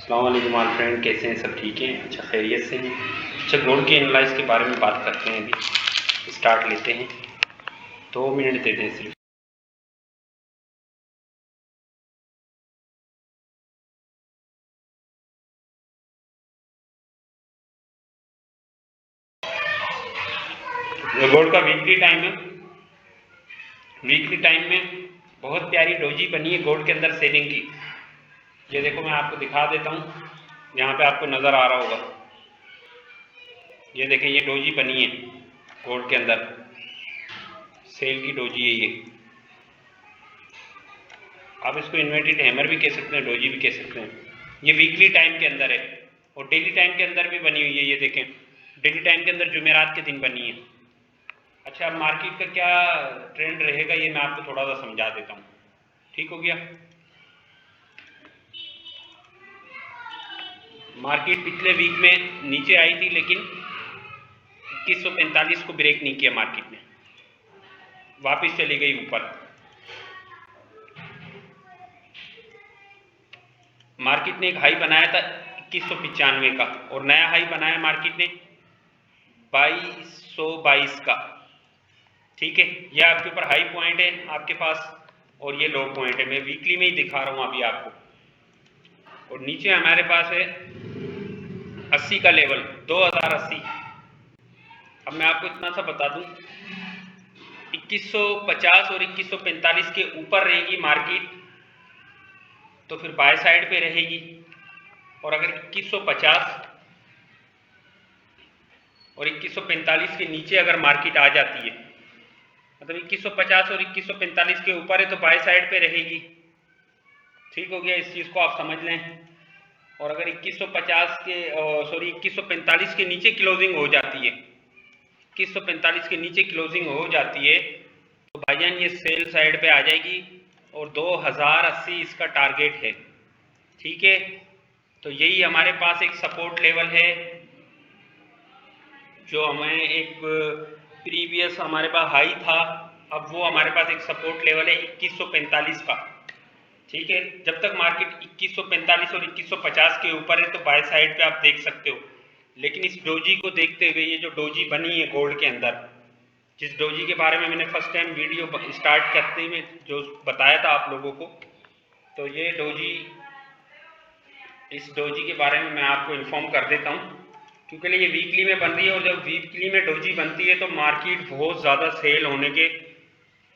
अस्सलाम वालेकुम all friend, कैसे हैं? सब ठीक हैं? अच्छा, खैरियत से हैं? अच्छा, गोल्ड के एनालाइज के बारे में बात करते हैं। अभी स्टार्ट लेते हैं। 2 मिनट देते हैं सिर्फ। गोल्ड का वीकली टाइम है। वीकली टाइम में बहुत प्यारी डोजी बनी है गोल्ड के अंदर सेलिंग की। ये देखो, मैं आपको दिखा देता हूँ, यहाँ पे आपको नज़र आ रहा होगा। ये देखें, ये डोजी बनी है गोल्ड के अंदर, सेल की डोजी है ये। आप इसको इन्वर्टेड हैमर भी कह सकते हैं, डोजी भी कह सकते हैं। ये वीकली टाइम के अंदर है और डेली टाइम के अंदर भी बनी हुई है। ये देखें, डेली टाइम के अंदर जुमेरात के दिन बनी है। अच्छा, अब मार्केट का क्या ट्रेंड रहेगा ये मैं आपको थोड़ा सा समझा देता हूँ। ठीक हो गया? मार्केट पिछले वीक में नीचे आई थी, लेकिन 2145 को ब्रेक नहीं किया मार्केट ने, वापस चली गई ऊपर। मार्केट ने एक हाई बनाया था 2195 का और नया हाई बनाया मार्केट ने 2222 का। ठीक है, ये आपके ऊपर हाई पॉइंट है आपके पास और ये लो पॉइंट है। मैं वीकली में ही दिखा रहा हूँ अभी आपको। और नीचे हमारे पास है 80 का लेवल, 2080। अब मैं आपको इतना सा बता दूं, 2150 और 2145 के ऊपर रहेगी मार्केट तो फिर बाय साइड पे रहेगी। और अगर 2150 और 2145 के नीचे अगर मार्केट आ जाती है, मतलब 2150 और 2145 के ऊपर है तो बाय साइड पे रहेगी। ठीक हो गया, इस चीज़ को आप समझ लें। और अगर 2150 के 2145 के नीचे क्लोजिंग हो जाती है, 2145 के नीचे क्लोजिंग हो जाती है तो भाईजान ये सेल साइड पे आ जाएगी और 2080 इसका टारगेट है। ठीक है, तो यही हमारे पास एक सपोर्ट लेवल है जो हमें एक प्रीवियस हमारे पास हाई था, अब वो हमारे पास एक सपोर्ट लेवल है 2145 का। ठीक है, जब तक मार्केट 2145 और 2150 के ऊपर है तो बाय साइड पे आप देख सकते हो। लेकिन इस डोजी को देखते हुए, ये जो डोजी बनी है गोल्ड के अंदर, जिस डोजी के बारे में मैंने फर्स्ट टाइम वीडियो स्टार्ट करते हुए जो बताया था आप लोगों को, तो ये डोजी, इस डोजी के बारे में मैं आपको इन्फॉर्म कर देता हूँ। क्योंकि ये वीकली में बन रही है और जब वीकली में डोजी बनती है तो मार्केट बहुत ज़्यादा सेल होने के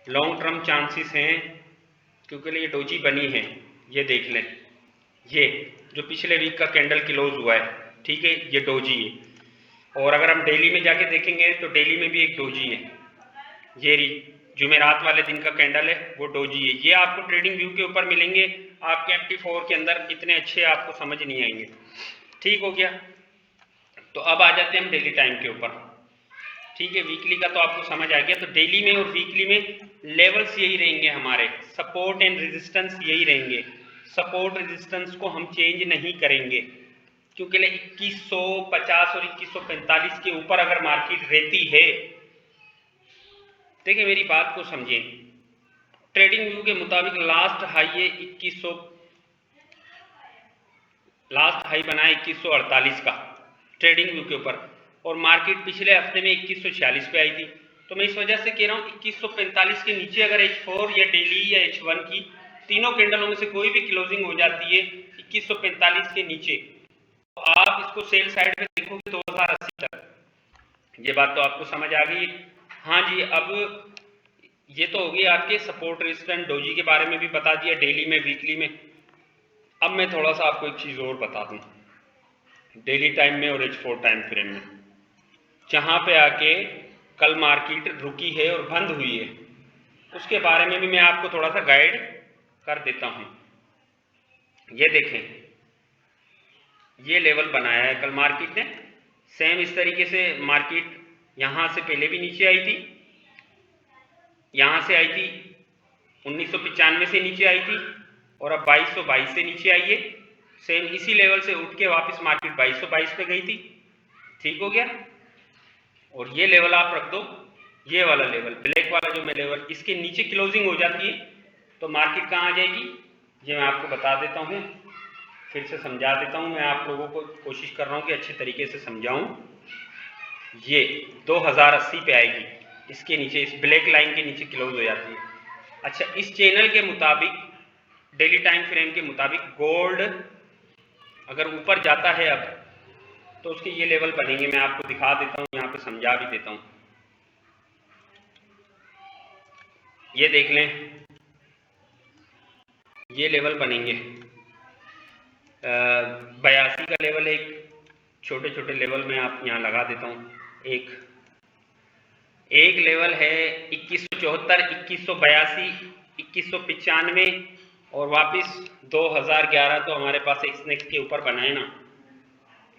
लॉन्ग टर्म चांसेस हैं। क्योंकि ये डोजी बनी है, ये देख लें, ये जो पिछले वीक का कैंडल क्लोज हुआ है, ठीक है, ये डोजी है। और अगर हम डेली में जाके देखेंगे तो डेली में भी एक डोजी है, ये जुमेरात वाले दिन का कैंडल है, वो डोजी है। ये आपको ट्रेडिंग व्यू के ऊपर मिलेंगे, आपके MT4 के अंदर इतने अच्छे आपको समझ नहीं आएंगे। ठीक हो गया, तो अब आ जाते हैं हम डेली टाइम के ऊपर। ठीक है, वीकली का तो आपको समझ आ गया, तो डेली में और वीकली में लेवल्स यही रहेंगे हमारे, सपोर्ट एंड रेजिस्टेंस यही रहेंगे। सपोर्ट रेजिस्टेंस को हम चेंज नहीं करेंगे क्योंकि 2150 और 2145 के ऊपर अगर मार्केट रहती है, देखिए मेरी बात को समझें, ट्रेडिंग व्यू के मुताबिक लास्ट हाई है 2100, लास्ट हाई बना है 2148 का ट्रेडिंग व्यू के ऊपर, और मार्केट पिछले हफ्ते में 2146 पे आई थी। तो मैं इस वजह से कह रहा हूँ 2145 के नीचे अगर H4 या डेली या H1 की तीनों कैंडलों में से कोई भी क्लोजिंग हो जाती है 2145 के नीचे, तो आप इसको सेल साइड पे देखोगे 2080 तक। ये बात तो आपको समझ आ गई? हाँ जी, अब ये तो होगी आपके सपोर्ट रेजिस्टेंस डोजी के बारे में भी बता दिया, डेली में वीकली में। अब मैं थोड़ा सा आपको एक चीज़ और बता दूं, डेली टाइम में और H4 टाइम फ्रेम में, जहाँ पे आके कल मार्केट रुकी है और बंद हुई है, उसके बारे में भी मैं आपको थोड़ा सा गाइड कर देता हूँ। ये देखें, ये लेवल बनाया है कल मार्केट ने, सेम इस तरीके से मार्केट यहाँ से पहले भी नीचे आई थी, यहाँ से आई थी 1995 से नीचे आई थी और अब 2222 से नीचे आई है। सेम इसी लेवल से उठ के वापस मार्केट 2222 पे गई थी। ठीक हो गया, और ये लेवल आप रख दो, ये वाला लेवल, ब्लैक वाला जो मैं लेवल, इसके नीचे क्लोजिंग हो जाती है तो मार्केट कहाँ आ जाएगी, ये मैं आपको बता देता हूँ। फिर से समझा देता हूँ, मैं आप लोगों को कोशिश कर रहा हूँ कि अच्छे तरीके से समझाऊँ। ये 2080 पे आएगी, इसके नीचे, इस ब्लैक लाइन के नीचे क्लोज हो जाती है। अच्छा, इस चैनल के मुताबिक, डेली टाइम फ्रेम के मुताबिक गोल्ड अगर ऊपर जाता है अब, तो उसके ये लेवल बनेंगे। मैं आपको दिखा देता हूँ, यहाँ पे समझा भी देता हूँ। ये देख लें, ये लेवल बनेंगे 82 का लेवल, एक छोटे छोटे लेवल में आप यहाँ लगा देता हूँ। एक लेवल है 2174, 2182, 2195 और वापस 2011। तो हमारे पास एक स्नेक्स के ऊपर बना है ना,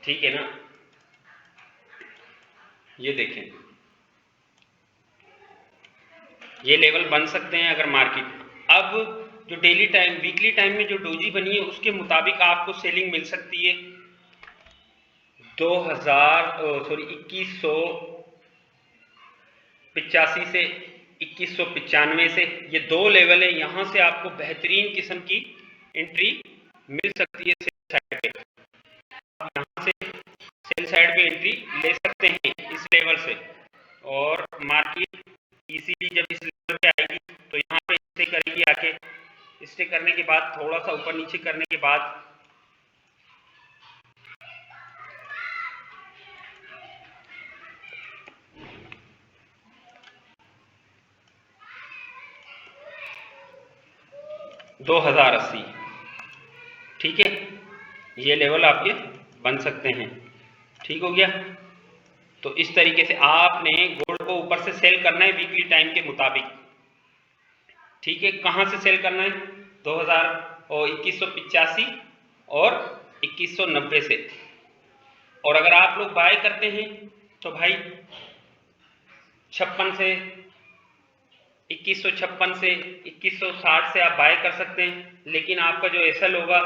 ठीक है ना। ये देखें, ये लेवल बन सकते हैं अगर मार्केट, अब जो डेली टाइम, वीकली टाइम में जो डोजी बनी है उसके मुताबिक आपको सेलिंग मिल सकती है 2185 से 2195 से। ये दो लेवल है, यहाँ से आपको बेहतरीन किस्म की एंट्री मिल सकती है सेल साइड पे। आप यहाँ से सेल साइड पे एंट्री ले सकते हैं इस लेवल से, और मार्केट इजीली जब इस लेवल पे आएगी तो यहाँ पे स्टे करेगी आके। स्टे करने के बाद थोड़ा सा ऊपर नीचे करने के बाद $2080, ठीक है, ये लेवल आपके बन सकते हैं। ठीक हो गया। तो इस तरीके से आपने गोल्ड को ऊपर से सेल करना है वीकली टाइम के मुताबिक, ठीक है। कहाँ से सेल करना है? 2185 और 2190 से। और अगर आप लोग बाय करते हैं तो भाई 56 से, 2156 से 2160 से आप बाय कर सकते हैं, लेकिन आपका जो एसएल होगा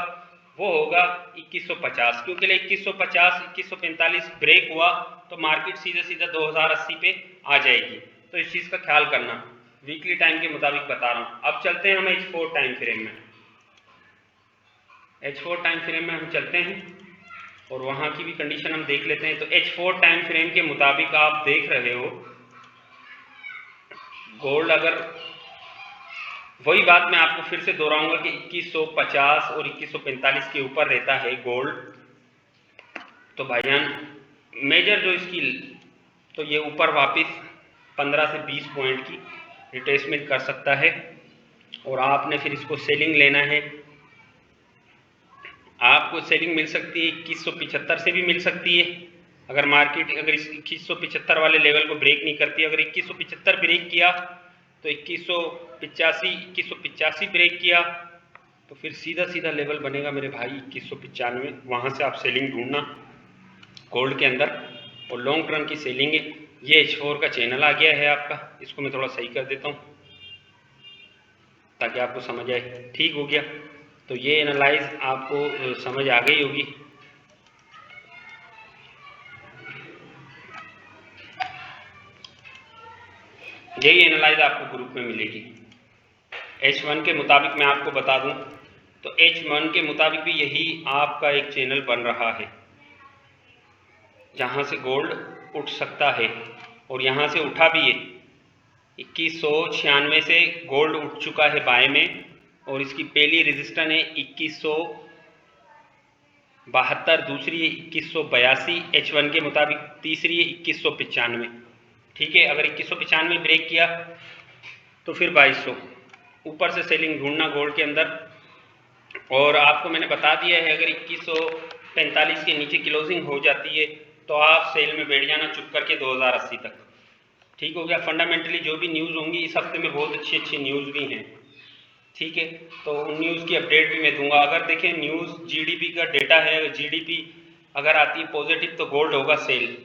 वो होगा 2150, क्योंकि 2150 2145 ब्रेक हुआ तो मार्केट सीधे सीधा 2080 पे आ जाएगी। तो इस चीज़ का ख्याल करना, वीकली टाइम के मुताबिक बता रहा हूँ। अब चलते हैं हम H4 टाइम फ्रेम में। H4 टाइम फ्रेम में हम चलते हैं और वहाँ की भी कंडीशन हम देख लेते हैं। तो H4 टाइम फ्रेम के मुताबिक आप देख रहे हो गोल्ड, अगर वही बात मैं आपको फिर से दोहराऊंगा कि 2150 और 2145 के ऊपर रहता है गोल्ड, तो भाईजान मेजर जो इसकी, तो ये ऊपर वापस 15 से 20 पॉइंट की रिट्रेसमेंट कर सकता है, और आपने फिर इसको सेलिंग लेना है। आपको सेलिंग मिल सकती है 2175 से भी मिल सकती है, अगर मार्केट अगर इस 2175 वाले लेवल को ब्रेक नहीं करती। अगर 2175 ब्रेक किया तो 2185, 2185 ब्रेक किया तो फिर सीधा सीधा लेवल बनेगा मेरे भाई 2195। वहाँ से आप सेलिंग ढूंढना गोल्ड के अंदर, और लॉन्ग टर्म की सेलिंग है। ये H4 का चैनल आ गया है आपका, इसको मैं थोड़ा सही कर देता हूँ ताकि आपको समझ आए। ठीक हो गया। तो ये एनालाइज आपको समझ आ गई होगी। यही एनालाइज आपको ग्रुप में मिलेगी। H1 के मुताबिक मैं आपको बता दूं तो H1 के मुताबिक भी यही आपका एक चैनल बन रहा है जहां से गोल्ड उठ सकता है, और यहां से उठा भी है। 2196 से गोल्ड उठ चुका है बाय में, और इसकी पहली रेजिस्टेंस है 2172, दूसरी है 2182 H1 के मुताबिक, तीसरी है 2195। ठीक है, अगर 2195 ब्रेक किया तो फिर 2200 ऊपर से सेलिंग ढूंढना गोल्ड के अंदर। और आपको मैंने बता दिया है अगर 2145 के नीचे क्लोजिंग हो जाती है तो आप सेल में बैठ जाना चुप करके 2080 तक। ठीक हो गया। फंडामेंटली जो भी न्यूज़ होंगी इस हफ्ते में, बहुत अच्छी अच्छी न्यूज़ भी हैं, ठीक है, तो उन न्यूज़ की अपडेट भी मैं दूंगा। अगर देखें न्यूज़ जीडीपी का डेटा है, अगर जीडीपी अगर आती है पॉजिटिव तो गोल्ड होगा सेल,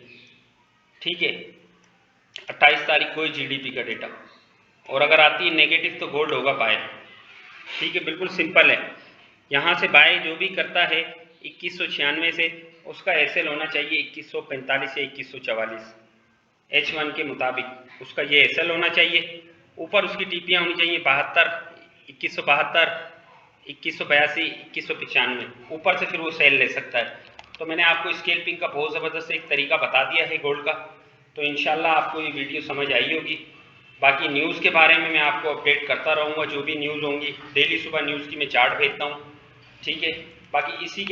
ठीक है, 28 तारीख को जीडीपी का डेटा, और अगर आती है नेगेटिव तो गोल्ड होगा बाय। ठीक है, बिल्कुल सिंपल है। यहाँ से बाय जो भी करता है 2196 से, उसका एसएल होना चाहिए 2145 या 2144 H1 के मुताबिक, उसका ये एसएल होना चाहिए। ऊपर उसकी टीपियाँ होनी चाहिए 72, 2172, 2182, 2195, ऊपर से फिर वो सेल ले सकता है। तो मैंने आपको स्कैल्पिंग का बहुत ज़बरदस्त एक तरीका बता दिया है गोल्ड का। तो इंशाल्लाह आपको ये वीडियो समझ आई होगी। बाकी न्यूज़ के बारे में मैं आपको अपडेट करता रहूँगा, जो भी न्यूज़ होंगी डेली सुबह न्यूज़ की मैं चार्ट भेजता हूँ, ठीक है। बाकी इसी के